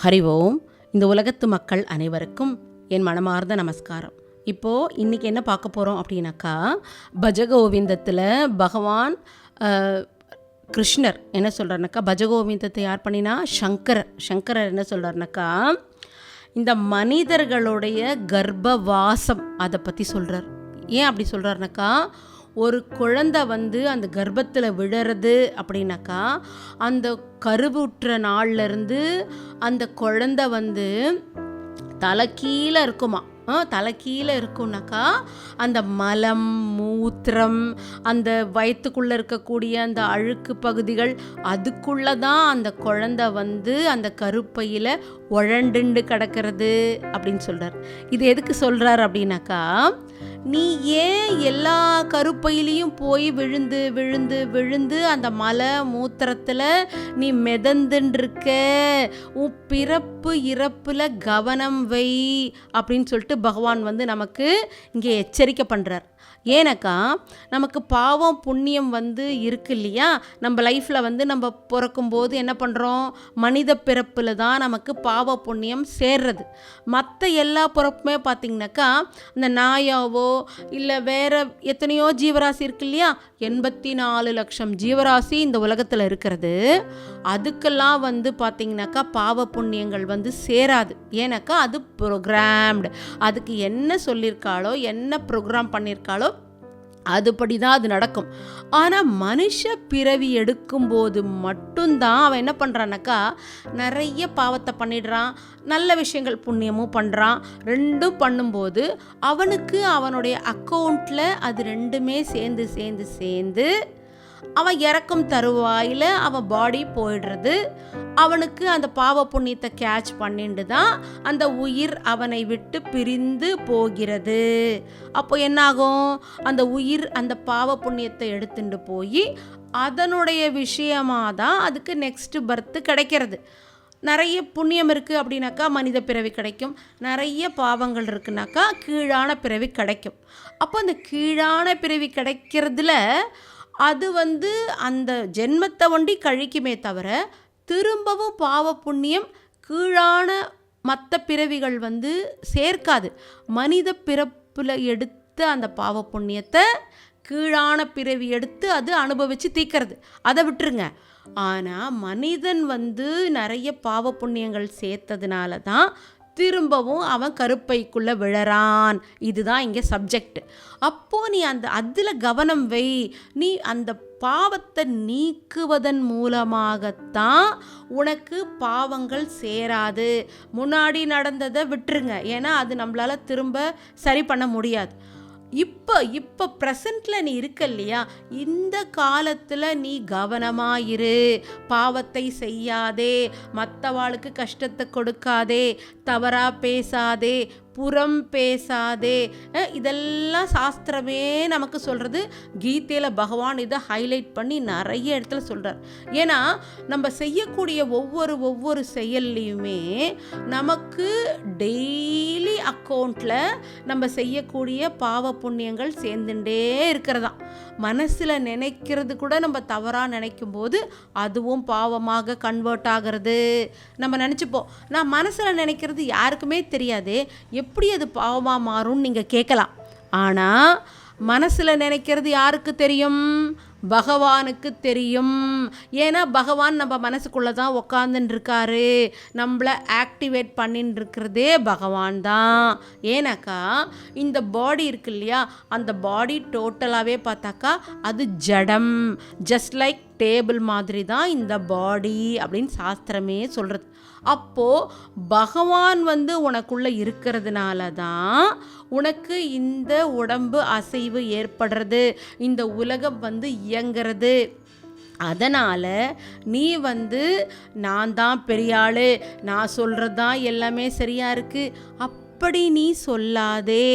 ஹரி ஓம். இந்த உலகத்து மக்கள் அனைவருக்கும் என் மனமார்ந்த நமஸ்காரம். இப்போது இன்றைக்கி என்ன பார்க்க போகிறோம் அப்படின்னாக்கா, பஜகோவிந்தத்தில் பகவான் கிருஷ்ணர் என்ன சொல்கிறாருனாக்கா, பஜகோவிந்தத்தை யார் பண்ணினா சங்கரர் என்ன சொல்கிறாருனாக்கா, இந்த மனிதர்களுடைய கர்ப்பவாசம் அதை பற்றி சொல்கிறார். ஏன் அப்படி சொல்கிறாருனாக்கா, ஒரு குழந்தை அந்த கர்ப்பத்தில் விழறது அப்படின்னாக்கா, அந்த கருவுற்ற நாள்லேருந்து அந்த குழந்தை தலைக்கீழே இருக்குமா. தலைக்கீழே இருக்கும்னாக்கா அந்த மலம் மூத்திரம் அந்த வயிற்றுக்குள்ளே இருக்கக்கூடிய அந்த அழுக்கு பகுதிகள் அதுக்குள்ளே தான் அந்த குழந்தை அந்த கருப்பையில் உழண்டுண்டு கிடக்கிறது அப்படின்னு சொல்கிறார். இது எதுக்கு சொல்கிறார் அப்படின்னாக்கா, நீ ஏன் எல்லா கருப்பையிலையும் போய் விழுந்து விழுந்து விழுந்து அந்த மலை மூத்திரத்தில் நீ மிதந்துருக்க, உன் பிறப்பு இறப்பில் கவனம் வை அப்படின்னு சொல்லிட்டு பகவான் நமக்கு இங்கே எச்சரிக்கை பண்ணுறார். ஏன்னாக்கா, நமக்கு பாவம் புண்ணியம் இருக்கு இல்லையா. நம்ம லைஃப்பில் நம்ம பிறக்கும்போது என்ன பண்ணுறோம், மனித பிறப்பில் தான் நமக்கு பாவ புண்ணியம் சேர்றது. மற்ற எல்லா பிறப்புமே பார்த்திங்கனாக்கா, இந்த நாயாவோ இல்லை வேறு எத்தனையோ ஜீவராசி இருக்கு இல்லையா, 84 லட்சம் ஜீவராசி இந்த உலகத்தில் இருக்கிறது. அதுக்கெல்லாம் பார்த்திங்கனாக்கா பாவ புண்ணியங்கள் சேராது. ஏன்னாக்கா அது ப்ரோக்ராம்டு. அதுக்கு என்ன சொல்லியிருக்காளோ, என்ன ப்ரோக்ராம் பண்ணியிருக்காளோ அதுபடி தான் அது நடக்கும். ஆனால் மனுஷ பிறவி எடுக்கும்போது மட்டும்தான் அவன் என்ன பண்ணுறான்னாக்கா, நிறைய பாவத்தை பண்ணிடுறான், நல்ல விஷயங்கள் புண்ணியமும் பண்ணுறான். ரெண்டும் பண்ணும்போது அவனுக்கு அவனுடைய அக்கௌண்ட்டில் அது ரெண்டுமே சேர்ந்து சேர்ந்து சேர்ந்து அவன் இறக்கும் தருவாயில் அவன் பாடி போயிடுறது. அவனுக்கு அந்த பாவ புண்ணியத்தை கேட்ச் பண்ணிட்டு தான் அந்த உயிர் அவனை விட்டு பிரிந்து போகிறது. அப்போ என்னாகும், அந்த உயிர் அந்த பாவ புண்ணியத்தை எடுத்துட்டு போய் அதனுடைய விஷயமாக தான் அதுக்கு நெக்ஸ்ட் பர்த்து கிடைக்கிறது. நிறைய புண்ணியம் இருக்குது அப்படின்னாக்கா மனித பிறவி கிடைக்கும், நிறைய பாவங்கள் இருக்குனாக்கா கீழான பிறவி கிடைக்கும். அப்போ அந்த கீழான பிறவி கிடைக்கிறதுல அது அந்த ஜென்மத்தை ஒண்டி கழிக்குமே தவிர திரும்பவும் பாவ புண்ணியம் கீழான மற்ற பிறவிகள் சேர்க்காது. மனித பிறப்பில் எடுத்து அந்த பாவ புண்ணியத்தை கீழான பிறவி எடுத்து அது அனுபவித்து தீக்கிறது, அதை விட்டுருங்க. ஆனால் மனிதன் நிறைய பாவ புண்ணியங்கள் சேர்த்ததுனால தான் திரும்பவும் அவன் கருப்பைக்குள்ளே விழறான். இதுதான் இங்கே சப்ஜெக்ட். அப்போது நீ அதில் கவனம் வை. நீ அந்த பாவத்தை நீக்குவதன் மூலமாகத்தான் உனக்கு பாவங்கள் சேராது. முன்னாடி நடந்ததை விட்டுருங்க, ஏன்னா அது நம்மளால் திரும்ப சரி பண்ண முடியாது. இப்போ ப்ரெசண்ட்டில் நீ இருக்க இல்லையா, இந்த காலத்தில் நீ கவனமாயிரு. பாவத்தை செய்யாதே, மற்றவாளுக்கு கஷ்டத்தை கொடுக்காதே, தவறாக பேசாதே, புறம் பேசாதே. இதெல்லாம் சாஸ்திரமே நமக்கு சொல்கிறது. கீதையில் பகவான் இதை ஹைலைட் பண்ணி நிறைய இடத்துல சொல்கிறார். ஏன்னா நம்ம செய்யக்கூடிய ஒவ்வொரு செயல்லையுமே நமக்கு டெய்லி அக்கௌண்ட்டில் நம்ம செய்யக்கூடிய பாவ புண்ணியங்கள் சேர்ந்துட்டே இருக்கிறதாம். மனசில் நினைக்கிறது கூட நம்ம தவறாக நினைக்கும் போது அதுவும் பாவமாக கன்வெர்ட் ஆகிறது. நம்ம நினச்சிப்போம், நான் மனசில் நினைக்கிறது யாருக்குமே தெரியாது, எப்படி அது பாவமாக மாறும்னு நீங்கள் கேட்கலாம். ஆனால் மனசில் நினைக்கிறது யாருக்கு தெரியும்? பகவானுக்கு தெரியும். ஏன்னா பகவான் நம்ம மனசுக்குள்ளே தான் உக்காந்துன்னு இருக்காரு, நம்மளை ஆக்டிவேட் பண்ணின்னு இருக்கிறதே பகவான் தான். ஏன்னாக்கா இந்த பாடி இருக்கு இல்லையா, அந்த பாடி டோட்டலாகவே பார்த்தாக்கா அது ஜடம். ஜஸ்ட் லைக் டேபிள் மாதிரி தான் இந்த பாடி அப்படின்னு சாஸ்திரமே சொல்கிறது. அப்போது பகவான் உனக்குள்ளே இருக்கிறதுனால தான் உனக்கு இந்த உடம்பு அசைவு ஏற்படுறது, இந்த உலகம் இயங்கிறது. அதனால் நீ நான் தான் பெரிய ஆள், நான் சொல்கிறது தான் எல்லாமே சரியாக இருக்குது அப்படி நீ சொல்லாதே.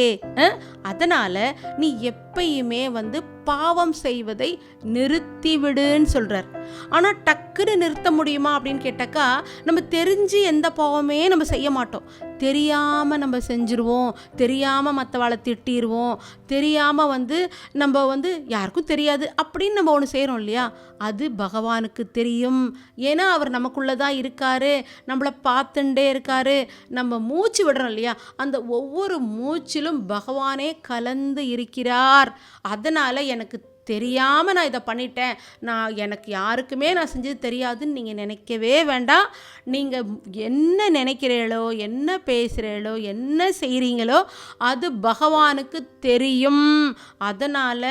அதனால் நீ எப்பயுமே பாவம் செய்வதை நிறுத்திவிடுன்னு சொல்கிறார். ஆனால் டக்குன்னு நிறுத்த முடியுமா அப்படின்னு கேட்டாக்கா, நம்ம தெரிஞ்சு எந்த பாவமே நம்ம செய்ய மாட்டோம். தெரியாமல் நம்ம செஞ்சுருவோம், தெரியாமல் மற்றவாளை திட்டிடுவோம், தெரியாமல் நம்ம யாருக்கும் தெரியாது அப்படின்னு நம்ம ஒன்று செய்கிறோம் இல்லையா, அது பகவானுக்கு தெரியும். ஏன்னா அவர் நமக்குள்ளே தான் இருக்காரு, நம்மளை பார்த்துட்டே இருக்காரு. நம்ம மூச்சு விடுறோம் இல்லையா, அந்த ஒவ்வொரு மூச்சிலும் பகவானே கலந்து இருக்கிறார். அதனால் எனக்கு தெரியாமல் நான் இதை பண்ணிட்டேன், எனக்கு யாருக்குமே நான் செஞ்சது தெரியாதுன்னு நீங்கள் நினைக்கவே வேண்டாம். நீங்கள் என்ன நினைக்கிறீங்களோ, என்ன பேசுகிறீங்களோ, என்ன செய்கிறீங்களோ அது பகவானுக்கு தெரியும். அதனால்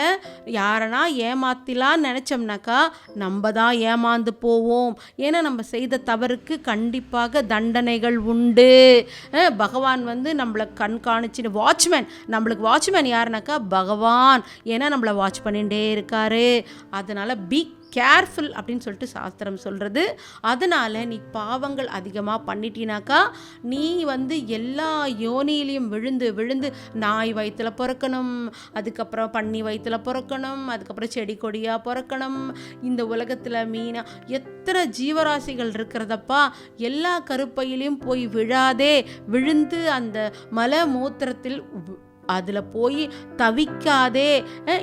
யாரனா ஏமாத்திலாம் நினச்சோம்னாக்கா நம்ம தான் ஏமாந்து போவோம். ஏன்னா நம்ம செய்த தவறுக்கு கண்டிப்பாக தண்டனைகள் உண்டு. பகவான் நம்மளை கண்காணிச்சு வாட்ச்மேன், நம்மளுக்கு வாட்ச்மேன் யாருனாக்கா பகவான். ஏன்னா நம்மளை வாட்ச் பண்ணிகிட்டே இருக்காரு. அதனால பி கேர்ஃபுல் அப்படின்னு சொல்லிட்டு சாஸ்திரம் சொல்கிறது. அதனால் நீ பாவங்கள் அதிகமாக பண்ணிட்டினாக்கா நீ எல்லா யோனியிலையும் விழுந்து விழுந்து நாய் வயிற்றில் பிறக்கணும், அதுக்கப்புறம் பன்னி வயிற்றில் பிறக்கணும், அதுக்கப்புறம் செடி கொடியாக பிறக்கணும். இந்த உலகத்தில் மீனா எத்தனை ஜீவராசிகள் இருக்கிறதப்பா, எல்லா கருப்பையிலையும் போய் விழாதே, விழுந்து அந்த மல மூத்திரத்தில் அதில் போய் தவிக்காதே.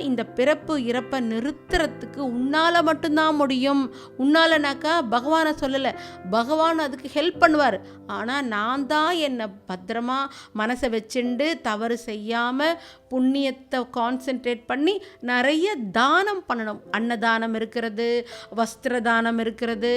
இந்த பிறப்பு இறப்பை நிறுத்துறதுக்கு உன்னால் மட்டும்தான் முடியும். உன்னாலனாக்கா பகவானை சொல்லலை, பகவான் அதுக்கு ஹெல்ப் பண்ணுவார். ஆனால் நான் தான் என்னை பத்திரமா மனசை வச்சுண்டு தவறு செய்யாமல் புண்ணியத்தை கான்சென்ட்ரேட் பண்ணி நிறைய தானம் பண்ணணும். அன்னதானம் இருக்கிறது, வஸ்திர தானம் இருக்கிறது,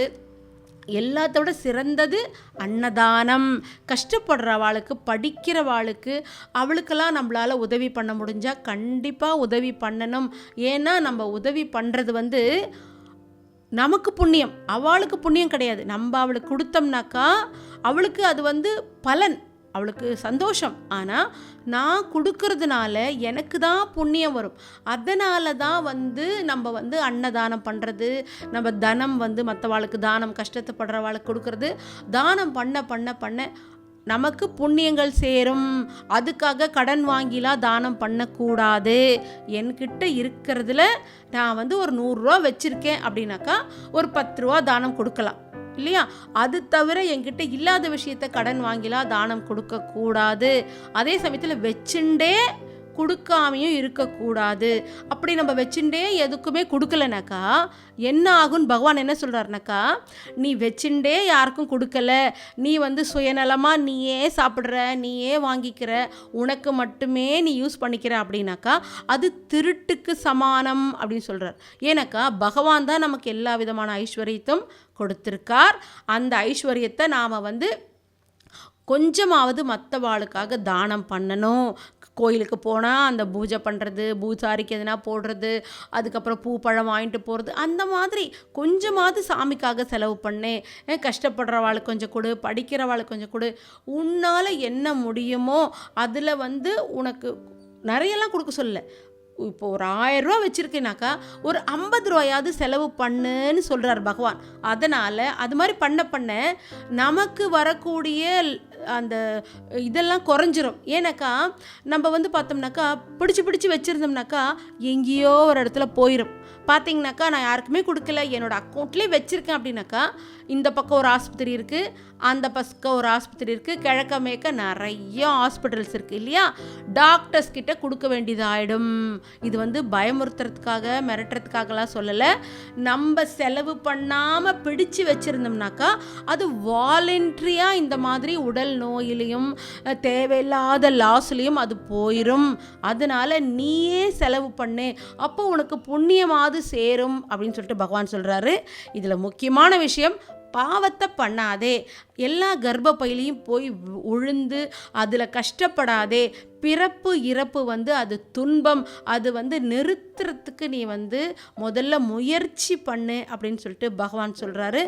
எல்லாத்தோட சிறந்தது அன்னதானம். கஷ்டப்படுறவாளுக்கு, படிக்கிறவாளுக்கு, அவளுக்கெல்லாம் நம்மளால் உதவி பண்ண முடிஞ்சால் கண்டிப்பாக உதவி பண்ணணும். ஏன்னா நம்ம உதவி பண்ணுறது நமக்கு புண்ணியம், அவளுக்கு புண்ணியம் கிடையாது. நம்ம அவளுக்கு கொடுத்தோம்னாக்கா அவளுக்கு அது பலன், அவளுக்கு சந்தோஷம். ஆனால் நான் கொடுக்கறதுனால எனக்கு தான் புண்ணியம் வரும். அதனால தான் நம்ம அன்னதானம் பண்ணுறது, நம்ம தனம் மற்றவாளுக்கு தானம், கஷ்டத்தைப்படுறவாளுக்கு கொடுக்கறது, தானம் பண்ண பண்ண பண்ண நமக்கு புண்ணியங்கள் சேரும். அதுக்காக கடன் வாங்கிலாம் தானம் பண்ணக்கூடாது. என்கிட்ட இருக்கிறதுல நான் ஒரு 100 ரூபா வச்சுருக்கேன் அப்படின்னாக்கா ஒரு 10 ரூபா தானம் கொடுக்கலாம் இல்லையா. அது தவிர என்கிட்ட இல்லாத விஷயத்த கடன் வாங்கிலாம் தானம் கொடுக்கக்கூடாது. அதே சமயத்தில் வச்சுண்டே கொடுக்காமையும் இருக்கக்கூடாது. அப்படி நம்ம வச்சுட்டே எதுக்குமே கொடுக்கலனாக்கா என்ன ஆகுன்னு பகவான் என்ன சொல்கிறாருனாக்கா, நீ வச்சுட்டே யாருக்கும் கொடுக்கல, நீ சுயநலமாக நீயே சாப்பிட்ற, நீயே வாங்கிக்கிற, உனக்கு மட்டுமே நீ யூஸ் பண்ணிக்கிற அப்படின்னாக்கா அது திருட்டுக்கு சமானம் அப்படின்னு சொல்கிறார். ஏன்னாக்கா பகவான் தான் நமக்கு எல்லா விதமான ஐஸ்வர்யத்தும் கொடுத்துருக்கார். அந்த ஐஸ்வர்யத்தை நாம் கொஞ்சமாவது மற்றவாளுக்காக தானம் பண்ணணும். கோயிலுக்கு போனால் அந்த பூஜை பண்ணுறது, பூசாரிக்கு எதுனா போடுறது, அதுக்கப்புறம் பூ பழம் வாங்கிட்டு போகிறது, அந்த மாதிரி கொஞ்சமாவது சாமிக்காக செலவு பண்ணேன். கஷ்டப்படுறவாளுக்கு கொஞ்சம் கொடு, படிக்கிறவாளுக்கு கொஞ்சம் கொடு, உன்னால் என்ன முடியுமோ அதில் உனக்கு நிறையெல்லாம் கொடுக்க சொல்லலை. இப்போ ஒரு 1000 ரூபா வச்சுருக்கேனாக்கா ஒரு 50 ரூபாயாவது செலவு பண்ணுன்னு சொல்கிறார் பகவான். அதனால் அது மாதிரி பண்ண பண்ண நமக்கு வரக்கூடிய அந்த இதெல்லாம் குறைஞ்சிரும். ஏன்னாக்கா நம்ம பார்த்தோம்னாக்கா பிடிச்சி வச்சுருந்தோம்னாக்கா எங்கேயோ ஒரு இடத்துல போயிடும். பார்த்தீங்கன்னாக்கா நான் யாருக்குமே கொடுக்கல, என்னோடய அக்கௌண்ட்லேயே வச்சுருக்கேன் அப்படின்னாக்கா இந்த பக்கம் ஒரு ஆஸ்பத்திரி இருக்குது, அந்த பக்கம் ஒரு ஆஸ்பத்திரி இருக்குது, கிழக்க மேற்க நிறைய ஹாஸ்பிட்டல்ஸ் இருக்குது இல்லையா. டாக்டர்ஸ் கிட்ட கொடுக்க வேண்டியதாகிடும். இது பயமுறுத்துறதுக்காக மிரட்டுறதுக்காகலாம் சொல்லலை. நம்ம செலவு பண்ணாமல் பிடிச்சு வச்சுருந்தோம்னாக்கா அது வாலண்ட்ரியாக இந்த மாதிரி உடல் நோயிலையும் தேவையில்லாத லாஸ்லையும் அது போயிடும். அதனால் நீயே செலவு பண்ணு, அப்போ உனக்கு புண்ணியமாவது சேரும் அப்படின்னு சொல்லிட்டு பகவான் சொல்கிறாரு. இதில் முக்கியமான விஷயம், பாவத்தை பண்ணாதே, எல்லா கர்ப்பப்பையிலையும் போய் உழுந்து அதில் கஷ்டப்படாதே. பிறப்பு இறப்பு அது துன்பம், அது நிறுத்துறதுக்கு நீ முதல்ல முயற்சி பண்ணு அப்படின்னு சொல்லிட்டு பகவான் சொல்கிறாரு.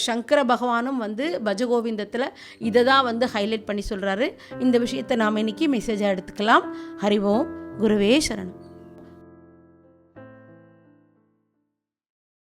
சங்கர பகவானும் பஜகோவிந்தத்தில் இதை தான் ஹைலைட் பண்ணி சொல்கிறாரு. இந்த விஷயத்தை நாம் இன்னைக்கு மெசேஜாக எடுத்துக்கலாம். ஹரி ஓம், குருவே சரணம்.